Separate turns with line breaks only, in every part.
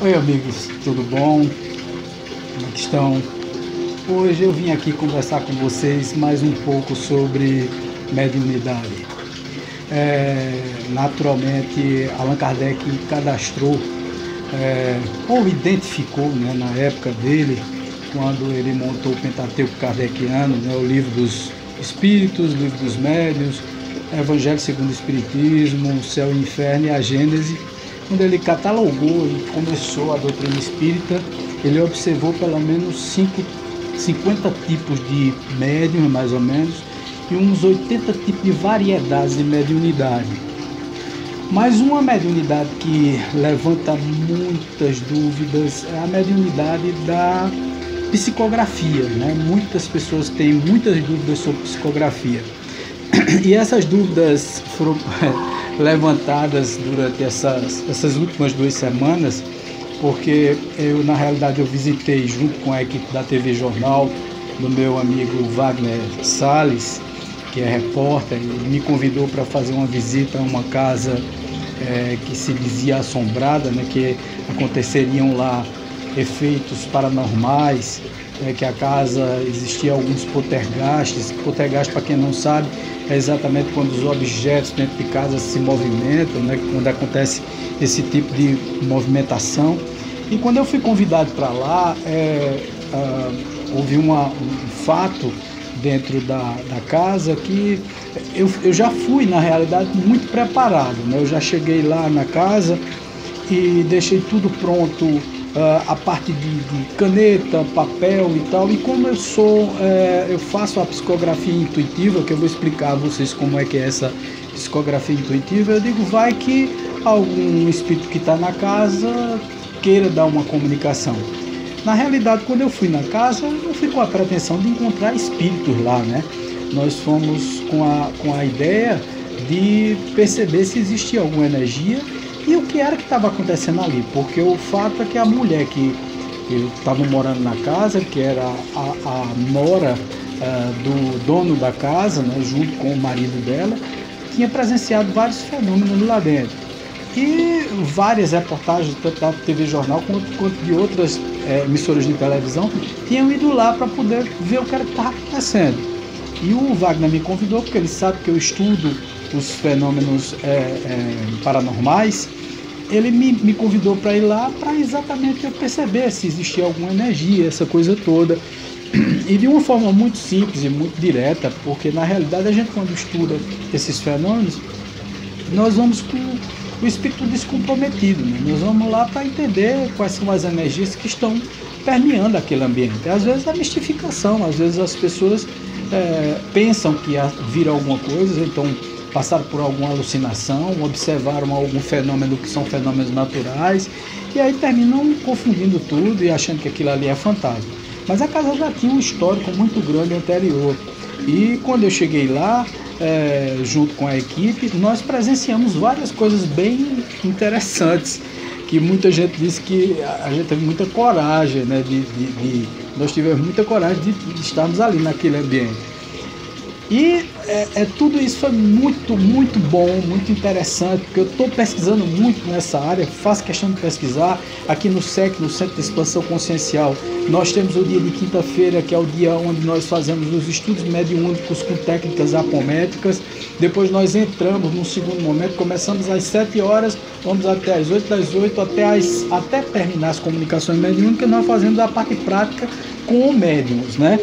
Oi amigos, tudo bom? Como é que estão? Hoje eu vim aqui conversar com vocês mais um pouco sobre mediunidade. Naturalmente, Allan Kardec cadastrou ou identificou, né, na época dele, quando ele montou o Pentateuco Kardeciano, né, o Livro dos Espíritos, o Livro dos Médiuns, Evangelho segundo o Espiritismo, o Céu e o Inferno e a Gênese. Quando ele catalogou e começou a doutrina espírita, ele observou pelo menos 50 tipos de médium, mais ou menos, e uns 80 tipos de variedades de mediunidade. Mas uma mediunidade que levanta muitas dúvidas é a mediunidade da psicografia, né? Muitas pessoas têm muitas dúvidas sobre psicografia. E essas dúvidas foram levantadas durante essas últimas 2 semanas, porque na realidade eu visitei junto com a equipe da TV Jornal, do meu amigo Wagner Salles, que é repórter. Ele me convidou para fazer uma visita a uma casa que se dizia assombrada, né, que aconteceriam lá efeitos paranormais, que a casa existia alguns poltergastes. Poltergeist, para quem não sabe, é exatamente quando os objetos dentro de casa se movimentam, né, quando acontece esse tipo de movimentação. E quando eu fui convidado para lá, houve um fato dentro da casa que eu já fui, na realidade, muito preparado, né? Eu já cheguei lá na casa e deixei tudo pronto, a parte de caneta, papel e tal. E como eu faço a psicografia intuitiva, que eu vou explicar a vocês como é que é essa psicografia intuitiva, eu digo, vai que algum espírito que está na casa queira dar uma comunicação. Na realidade, quando eu fui na casa, eu fui com a pretensão de encontrar espíritos lá, né? Nós fomos com a ideia de perceber se existia alguma energia e o que era que estava acontecendo ali, porque o fato é que a mulher que estava morando na casa, que era a nora do dono da casa, né, junto com o marido dela, tinha presenciado vários fenômenos lá dentro. E várias reportagens, tanto da TV Jornal quanto de outras emissoras de televisão, tinham ido lá para poder ver o que era que estava acontecendo. E o Wagner me convidou, porque ele sabe que eu estudo os fenômenos paranormais. Ele me convidou para ir lá para exatamente eu perceber se existia alguma energia, essa coisa toda. E de uma forma muito simples e muito direta, porque na realidade a gente, quando estuda esses fenômenos, nós vamos com o espírito descomprometido, né? Nós vamos lá para entender quais são as energias que estão permeando aquele ambiente. Às vezes é mistificação, às vezes as pessoas pensam que viram alguma coisa, então passaram por alguma alucinação, observaram algum fenômeno que são fenômenos naturais, e aí terminam confundindo tudo e achando que aquilo ali é fantasma. Mas a casa já tinha um histórico muito grande anterior. E quando eu cheguei lá, junto com a equipe, nós presenciamos várias coisas bem interessantes, que muita gente disse que a gente teve muita coragem, né, nós tivemos muita coragem de estarmos ali naquele ambiente. E tudo isso foi muito, muito bom, muito interessante, porque eu estou pesquisando muito nessa área, faço questão de pesquisar. Aqui no SEC, no Centro de Expansão Consciencial, nós temos o dia de quinta-feira, que é o dia onde nós fazemos os estudos mediúnicos com técnicas apométricas. Depois nós entramos num segundo momento, começamos às 7 horas, vamos até às 8, das 8 até terminar as comunicações mediúnicas. Nós fazemos a parte prática com médiums, né?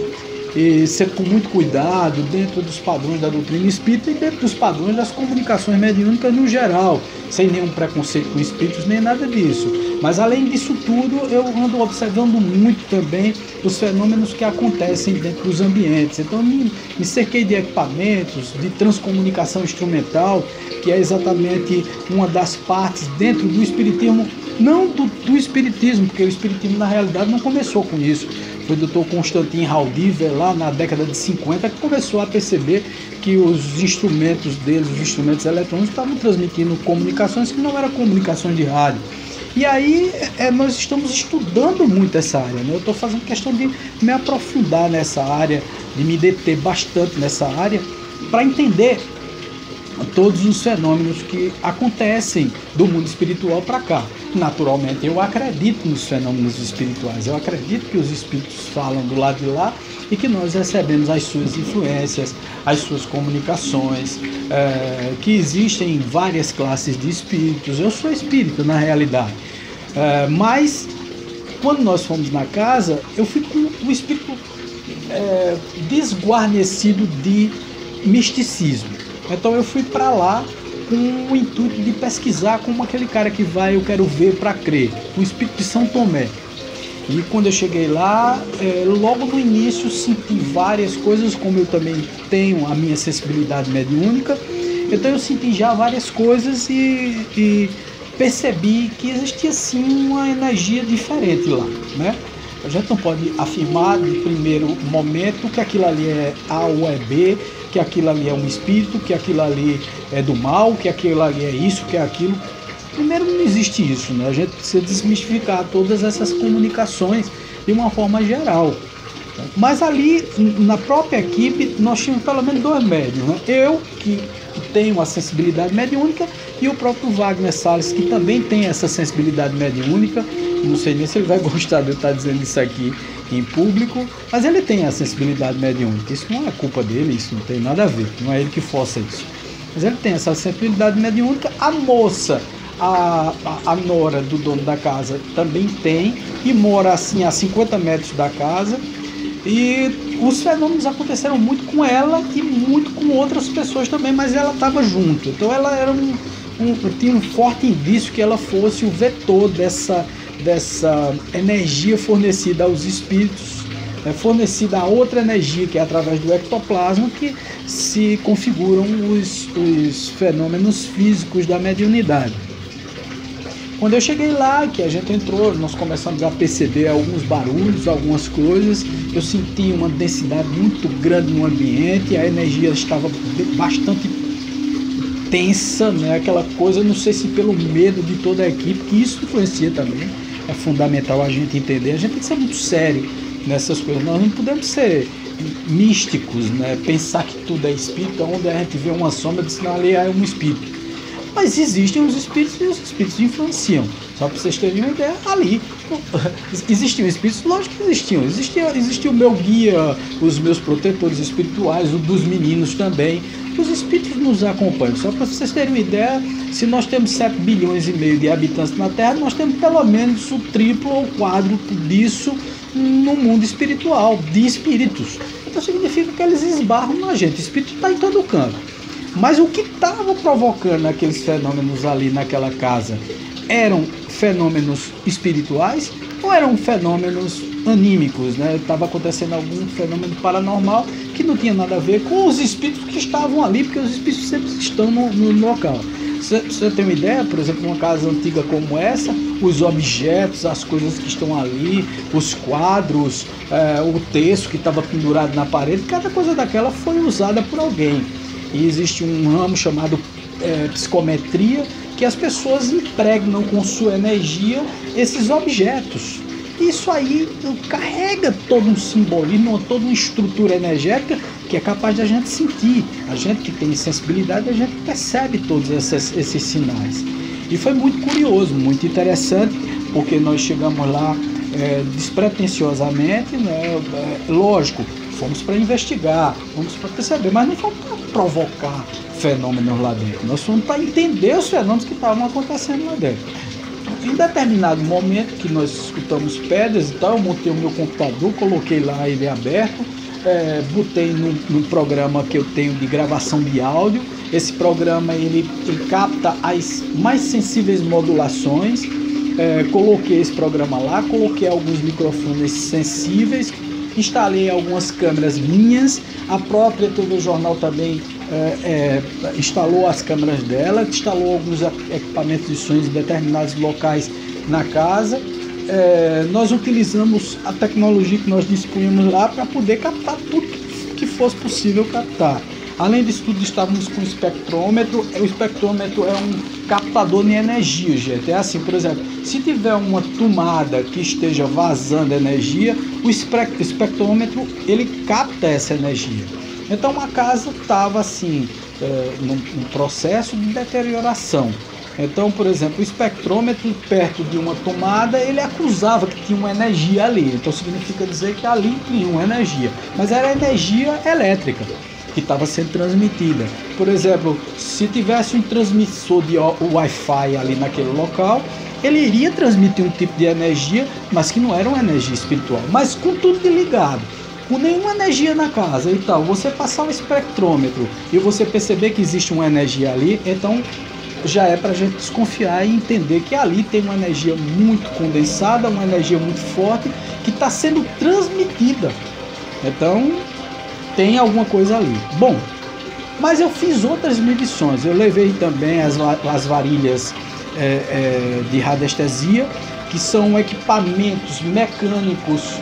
E sempre com muito cuidado, dentro dos padrões da doutrina espírita e dentro dos padrões das comunicações mediúnicas no geral, sem nenhum preconceito com espíritos, nem nada disso. Mas além disso tudo, eu ando observando muito também os fenômenos que acontecem dentro dos ambientes. Então me cerquei de equipamentos, de transcomunicação instrumental, que é exatamente uma das partes dentro do espiritismo, não do espiritismo, porque o espiritismo na realidade não começou com isso. Foi o Dr. Constantin Haldiver, lá na década de 50, que começou a perceber que os instrumentos deles, os instrumentos eletrônicos, estavam transmitindo comunicações que não eram comunicações de rádio. E aí nós estamos estudando muito essa área, né? Eu estou fazendo questão de me aprofundar nessa área, de me deter bastante nessa área, para entender todos os fenômenos que acontecem do mundo espiritual para cá. naturalmente, eu acredito nos fenômenos espirituais, eu acredito que os espíritos falam do lado de lá e que nós recebemos as suas influências, as suas comunicações, que existem várias classes de espíritos. Eu sou espírita, na realidade, mas quando nós fomos na casa, eu fui com o espírito desguarnecido de misticismo. Então eu fui para lá com o intuito de pesquisar, como aquele cara que vai, eu quero ver para crer, o espírito de São Tomé. E quando eu cheguei lá, logo no início senti várias coisas, como eu também tenho a minha sensibilidade mediúnica, então eu senti já várias coisas e percebi que existia sim uma energia diferente lá, né? A gente não pode afirmar de primeiro momento que aquilo ali é A ou é B, que aquilo ali é um espírito, que aquilo ali é do mal, que aquilo ali é isso, que é aquilo. Primeiro, não existe isso, né? A gente precisa desmistificar todas essas comunicações de uma forma geral. Mas ali, na própria equipe, nós tínhamos pelo menos 2 médiuns, né? Eu, que tenho uma sensibilidade mediúnica, e o próprio Wagner Salles, que também tem essa sensibilidade mediúnica. Não sei nem se ele vai gostar de eu estar dizendo isso aqui em público, mas ele tem a sensibilidade mediúnica. Isso não é culpa dele, isso não tem nada a ver, não é ele que força isso. Mas ele tem essa sensibilidade mediúnica. A moça, a nora do dono da casa, também tem, e mora assim a 50 metros da casa. E os fenômenos aconteceram muito com ela e muito com outras pessoas também, mas ela estava junto. Então ela era tinha um forte indício que ela fosse o vetor dessa energia fornecida aos espíritos, fornecida a outra energia, que é através do ectoplasma, que se configuram os fenômenos físicos da mediunidade. Quando eu cheguei lá, que a gente entrou, nós começamos a perceber alguns barulhos, algumas coisas. Eu senti uma densidade muito grande no ambiente, a energia estava bastante tensa, né? Aquela coisa, não sei se pelo medo de toda a equipe, que isso influencia também. É fundamental a gente entender, a gente tem que ser muito sério nessas coisas. Nós não podemos ser místicos, né? Pensar que tudo é espírito, onde a gente vê uma sombra, diz que ali é um espírito. Mas existem os espíritos e os espíritos influenciam. Só para vocês terem uma ideia, ali existiam espíritos, lógico que existiam. Existia o meu guia, os meus protetores espirituais, o dos meninos também. Os espíritos nos acompanham. Só para vocês terem uma ideia, se nós temos 7,5 bilhões de habitantes na Terra, nós temos pelo menos o triplo ou quádruplo disso no mundo espiritual, de espíritos. Então significa que eles esbarram na gente. O espírito está em todo canto. Mas o que estava provocando aqueles fenômenos ali naquela casa eram fenômenos espirituais ou eram fenômenos anímicos, né? Estava acontecendo algum fenômeno paranormal que não tinha nada a ver com os espíritos que estavam ali, porque os espíritos sempre estão no local. Você tem uma ideia, por exemplo, uma casa antiga como essa, os objetos, as coisas que estão ali, os quadros, o texto que estava pendurado na parede, cada coisa daquela foi usada por alguém. E existe um ramo chamado psicometria, que as pessoas impregnam com sua energia esses objetos. Isso aí carrega todo um simbolismo, toda uma estrutura energética que é capaz de a gente sentir. A gente que tem sensibilidade, a gente percebe todos esses sinais. E foi muito curioso, muito interessante, porque nós chegamos lá despretensiosamente, né? Lógico, fomos para investigar, fomos para perceber, mas não fomos para provocar fenômenos lá dentro. Nós fomos para entender os fenômenos que estavam acontecendo lá dentro. Em determinado momento que nós escutamos pedras e tal, eu montei o meu computador, coloquei lá ele aberto, botei num programa que eu tenho de gravação de áudio. Esse programa ele capta as mais sensíveis modulações. Coloquei esse programa lá, coloquei alguns microfones sensíveis, instalei algumas câmeras minhas, a própria TV Jornal também instalou as câmeras dela, instalou alguns equipamentos de sons em determinados locais na casa. Nós utilizamos a tecnologia que nós dispunhamos lá para poder captar tudo que fosse possível captar. Além disso tudo, estávamos com o espectrômetro. O espectrômetro é um captador de energia, gente. É assim, por exemplo, se tiver uma tomada que esteja vazando energia, o espectrômetro ele capta essa energia. Então a casa estava assim, num processo de deterioração. Então, por exemplo, o espectrômetro perto de uma tomada, ele acusava que tinha uma energia ali. Então significa dizer que ali tinha uma energia, mas era energia elétrica que estava sendo transmitida. Por exemplo, se tivesse um transmissor de Wi-Fi ali naquele local, ele iria transmitir um tipo de energia, mas que não era uma energia espiritual. Mas com tudo ligado, com nenhuma energia na casa e tal, você passar o espectrômetro e você perceber que existe uma energia ali, então já é para a gente desconfiar e entender que ali tem uma energia muito condensada, uma energia muito forte que está sendo transmitida. Então tem alguma coisa ali. Bom, mas eu fiz outras medições. Eu levei também as varilhas de radiestesia, que são equipamentos mecânicos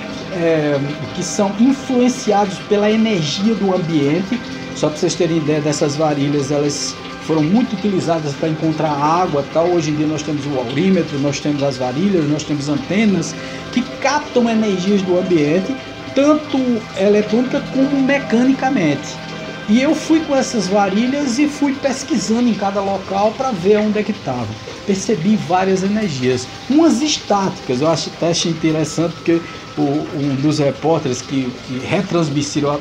que são influenciados pela energia do ambiente. Só para vocês terem ideia, dessas varilhas, elas foram muito utilizadas para encontrar água, tal. Hoje em dia nós temos o aurímetro, nós temos as varilhas, nós temos antenas que captam energias do ambiente, tanto eletrônica como mecanicamente. E eu fui com essas varilhas e fui pesquisando em cada local para ver onde é que estava. Percebi várias energias, umas estáticas. Eu achei interessante porque um dos repórteres que retransmitiram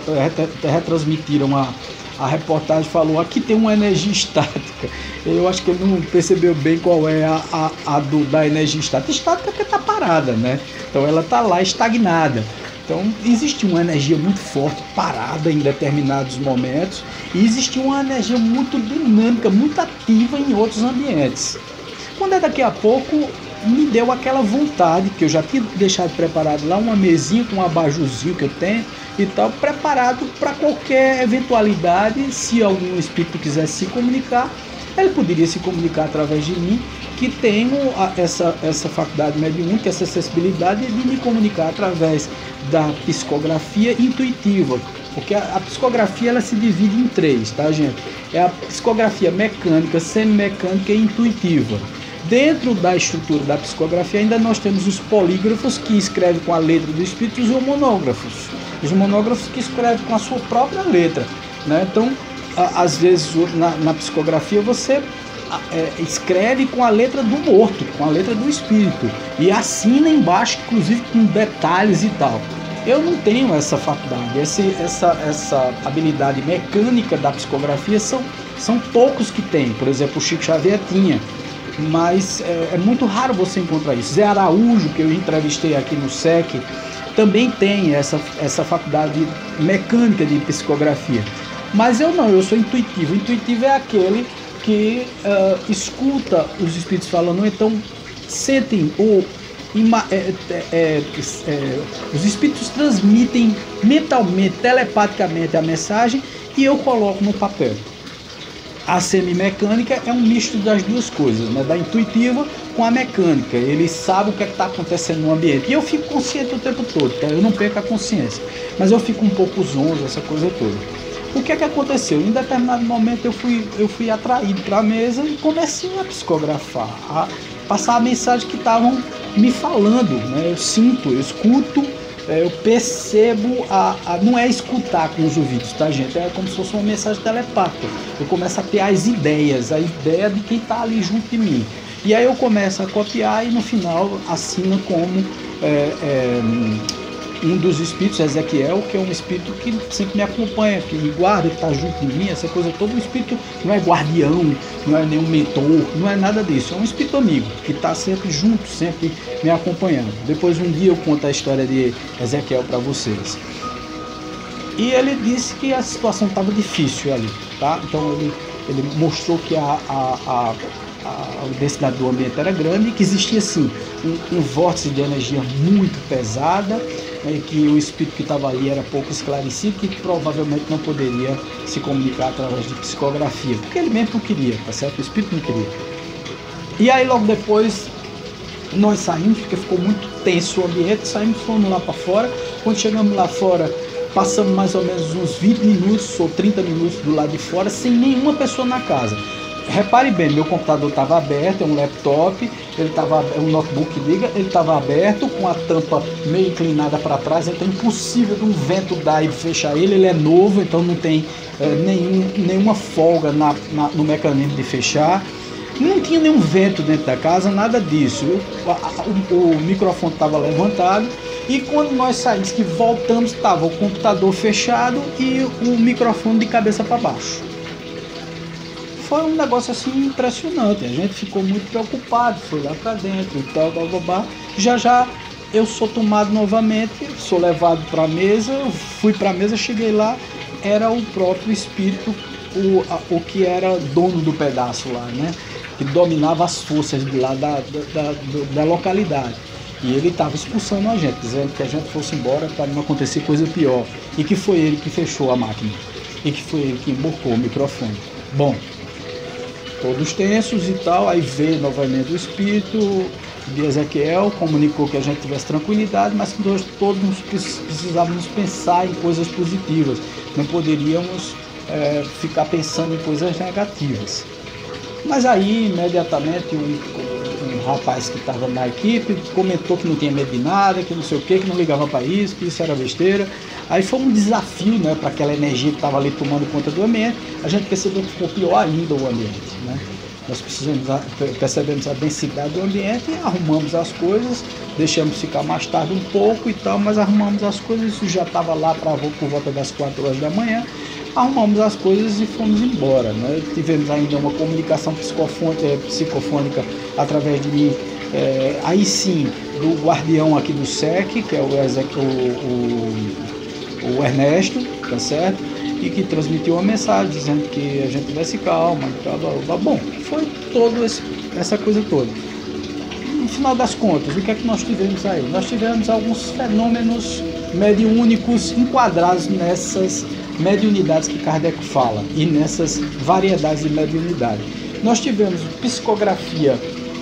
a reportagem falou: aqui tem uma energia estática. Eu acho que ele não percebeu bem qual é da energia estática. Estática porque está parada, né? Então ela está lá estagnada. Então existe uma energia muito forte parada em determinados momentos, e existe uma energia muito dinâmica, muito ativa em outros ambientes. Quando é daqui a pouco, me deu aquela vontade, que eu já tinha deixado preparado lá uma mesinha com um abajurzinho que eu tenho e tal, preparado para qualquer eventualidade. Se algum espírito quisesse se comunicar, ele poderia se comunicar através de mim, que tenho essa faculdade mediúnica, essa acessibilidade de me comunicar através da psicografia intuitiva. Porque a psicografia ela se divide em três, tá, gente? É a psicografia mecânica, semimecânica e intuitiva. Dentro da estrutura da psicografia ainda nós temos os polígrafos, que escrevem com a letra do espírito, e os monógrafos. Os monógrafos que escrevem com a sua própria letra, né? Então, às vezes na psicografia você escreve com a letra do morto, com a letra do espírito, e assina embaixo, inclusive com detalhes e tal. Eu não tenho essa faculdade, essa habilidade mecânica da psicografia, são poucos que têm. Por exemplo, o Chico Xavier tinha, mas é muito raro você encontrar isso. Zé Araújo, que eu entrevistei aqui no SEC, também tem essa faculdade mecânica de psicografia. Mas eu não, eu sou intuitivo. Intuitivo é aquele que escuta os espíritos falando, ou então sentem os espíritos transmitem mentalmente, telepaticamente a mensagem, e eu coloco no papel. A semimecânica é um misto das duas coisas, né? Da intuitiva com a mecânica. Ele sabe o que está acontecendo no ambiente. E eu fico consciente o tempo todo, tá? Eu não perco a consciência. Mas eu fico um pouco zonzo, essa coisa toda. O que é que aconteceu? Em determinado momento eu fui atraído para a mesa e comecei a psicografar, a passar a mensagem que estavam me falando, né? Eu sinto, eu escuto, eu percebo, não é escutar com os ouvidos, tá, gente? É como se fosse uma mensagem telepática. Eu começo a ter as ideias, a ideia de quem está ali junto de mim. E aí eu começo a copiar e no final assina como um dos espíritos, Ezequiel, que é um espírito que sempre me acompanha, que me guarda, que está junto de mim, essa coisa toda. Um espírito não é guardião, não é nenhum mentor, não é nada disso. É um espírito amigo, que está sempre junto, sempre me acompanhando. Depois um dia eu conto a história de Ezequiel para vocês. E ele disse que a situação estava difícil ali, tá? Então ele mostrou que a densidade do ambiente era grande e que existia assim um vórtice de energia muito pesada, que o espírito que estava ali era pouco esclarecido, que provavelmente não poderia se comunicar através de psicografia, porque ele mesmo não queria, tá certo? O espírito não queria. E aí logo depois nós saímos, porque ficou muito tenso o ambiente, saímos, fomos lá para fora. Quando chegamos lá fora, passamos mais ou menos uns 20 minutos ou 30 minutos do lado de fora, sem nenhuma pessoa na casa. Repare bem, meu computador estava aberto, é um laptop, um notebook liga, ele estava aberto com a tampa meio inclinada para trás, então é impossível de um vento dar e fechar ele é novo, então não tem nenhuma folga no mecanismo de fechar. Não tinha nenhum vento dentro da casa, nada disso. O microfone estava levantado e quando nós saímos, que voltamos, estava o computador fechado e o microfone de cabeça para baixo. Foi um negócio assim impressionante, a gente ficou muito preocupado, foi lá para dentro e tal, blá. Já eu sou tomado novamente, sou levado para a mesa, fui para a mesa, cheguei lá, era o próprio espírito, o que era dono do pedaço lá, né? Que dominava as forças de lá da localidade. E ele estava expulsando a gente, dizendo que a gente fosse embora para não acontecer coisa pior. E que foi ele que fechou a máquina. E que foi ele que emborcou o microfone. Bom, todos tensos e tal, aí veio novamente o espírito de Ezequiel, comunicou que a gente tivesse tranquilidade, mas que nós todos precisávamos pensar em coisas positivas. Não poderíamos ficar pensando em coisas negativas. Mas aí, imediatamente, um rapaz que estava na equipe comentou que não tinha medo de nada, que não sei o que não ligava para isso, que isso era besteira. Aí foi um desafio, né, para aquela energia que estava ali tomando conta do ambiente. A gente percebeu que ficou pior ainda o ambiente, né? Nós percebemos a densidade do ambiente e arrumamos as coisas, deixamos ficar mais tarde um pouco e tal, mas arrumamos as coisas, isso já estava lá por volta das 4 horas da manhã. Arrumamos as coisas e fomos embora, né? Tivemos ainda uma comunicação psicofônica através de mim, aí sim, do guardião aqui do SEC, que é o Ernesto, tá certo? E que transmitiu uma mensagem dizendo que a gente tivesse calma e tal, Bom, foi toda essa coisa toda. No final das contas, o que é que nós tivemos aí? Nós tivemos alguns fenômenos mediúnicos enquadrados nessas mediunidades que Kardec fala e nessas variedades de mediunidade. Nós tivemos psicografia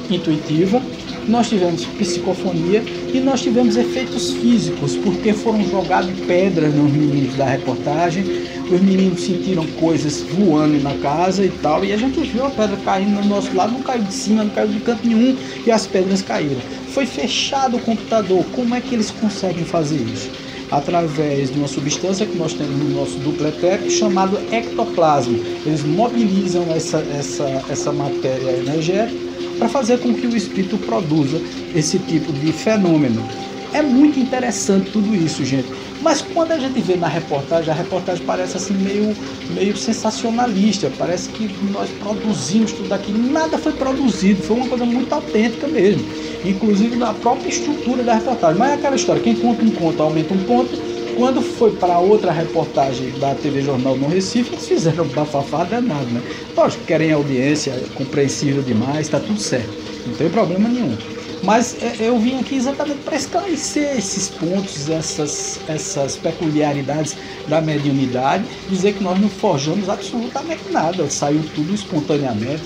intuitiva, nós tivemos psicofonia e nós tivemos efeitos físicos, porque foram jogadas pedras nos meninos da reportagem, os meninos sentiram coisas voando na casa e tal, e a gente viu a pedra caindo no nosso lado, não caiu de cima, não caiu de canto nenhum, e as pedras caíram. Foi fechado o computador. Como é que eles conseguem fazer isso? Através de uma substância que nós temos no nosso duplo etérico chamado ectoplasma. Eles mobilizam essa matéria energética para fazer com que o espírito produza esse tipo de fenômeno. É muito interessante tudo isso, gente. Mas quando a gente vê na reportagem, a reportagem parece assim meio sensacionalista. Parece que nós produzimos tudo aquilo. Nada foi produzido, foi uma coisa muito autêntica mesmo. Inclusive na própria estrutura da reportagem. Mas é aquela história, quem conta um conto aumenta um ponto. Quando foi para outra reportagem da TV Jornal no Recife, eles fizeram bafafá danado, né? Lógico, querem audiência, compreensível demais, tá tudo certo, não tem problema nenhum. Mas eu vim aqui exatamente para esclarecer esses pontos, essas peculiaridades da mediunidade, dizer que nós não forjamos absolutamente nada, saiu tudo espontaneamente,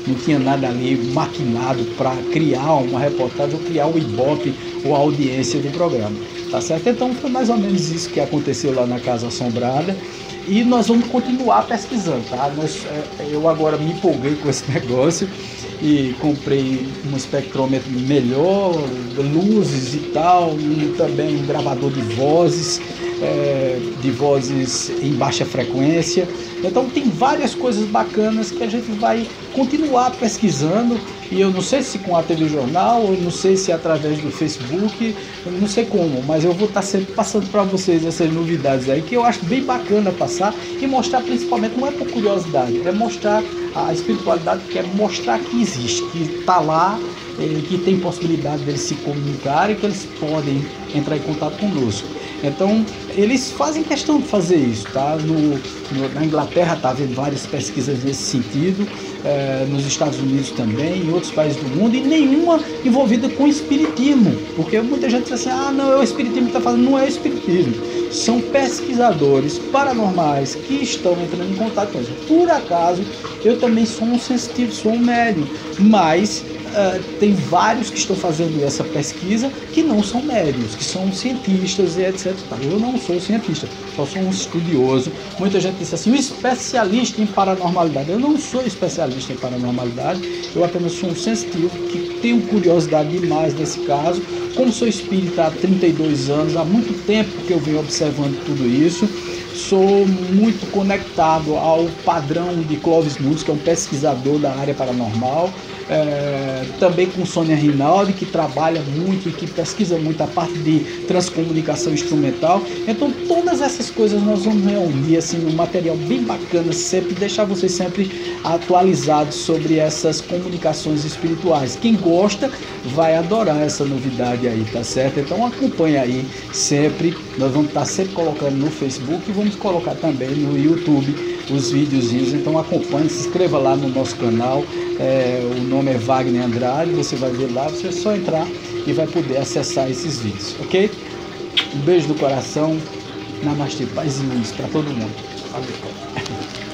não tinha nada ali maquinado para criar uma reportagem ou criar o ibope ou a audiência do programa. Tá certo? Então foi mais ou menos isso que aconteceu lá na Casa Assombrada e nós vamos continuar pesquisando, tá? Eu agora me empolguei com esse negócio e comprei um espectrômetro melhor, luzes e tal, e também um gravador de vozes em baixa frequência. Então tem várias coisas bacanas que a gente vai continuar pesquisando, e eu não sei se com a TV Jornal, ou não sei se através do Facebook, eu não sei como, mas eu vou estar sempre passando para vocês essas novidades aí, que eu acho bem bacana passar e mostrar, principalmente, não é por curiosidade, é mostrar a espiritualidade, que é mostrar que existe, que está lá, que tem possibilidade deles se comunicarem, que eles podem entrar em contato conosco. Então, eles fazem questão de fazer isso, tá? Na Inglaterra está havendo várias pesquisas nesse sentido, nos Estados Unidos também, em outros países do mundo, e nenhuma envolvida com espiritismo, porque muita gente diz assim, não, é o espiritismo que está fazendo, não é o espiritismo, são pesquisadores paranormais que estão entrando em contato com eles. Por acaso, eu também sou um sensitivo, sou um médium, mas tem vários que estão fazendo essa pesquisa que não são médios, que são cientistas e etc. Eu não sou cientista, só sou um estudioso. Muita gente diz assim, um especialista em paranormalidade. Eu não sou especialista em paranormalidade, eu apenas sou um sensitivo que tenho curiosidade demais nesse caso. Como sou espírita há 32 anos, há muito tempo que eu venho observando tudo isso, sou muito conectado ao padrão de Clovis Nunes, que é um pesquisador da área paranormal, também com Sônia Rinaldi, que trabalha muito e que pesquisa muito a parte de transcomunicação instrumental. Então todas essas coisas nós vamos reunir assim, um material bem bacana, sempre deixar vocês sempre atualizados sobre essas comunicações espirituais. Quem gosta vai adorar essa novidade aí, tá certo? Então acompanha aí sempre, nós vamos estar sempre colocando no Facebook e vamos colocar também no YouTube os videozinhos, então acompanhe, se inscreva lá no nosso canal, o nome é Wagner Andrade, você vai ver lá, você é só entrar e vai poder acessar esses vídeos, ok? Um beijo do coração, namastê, paz e luz para todo mundo. Valeu.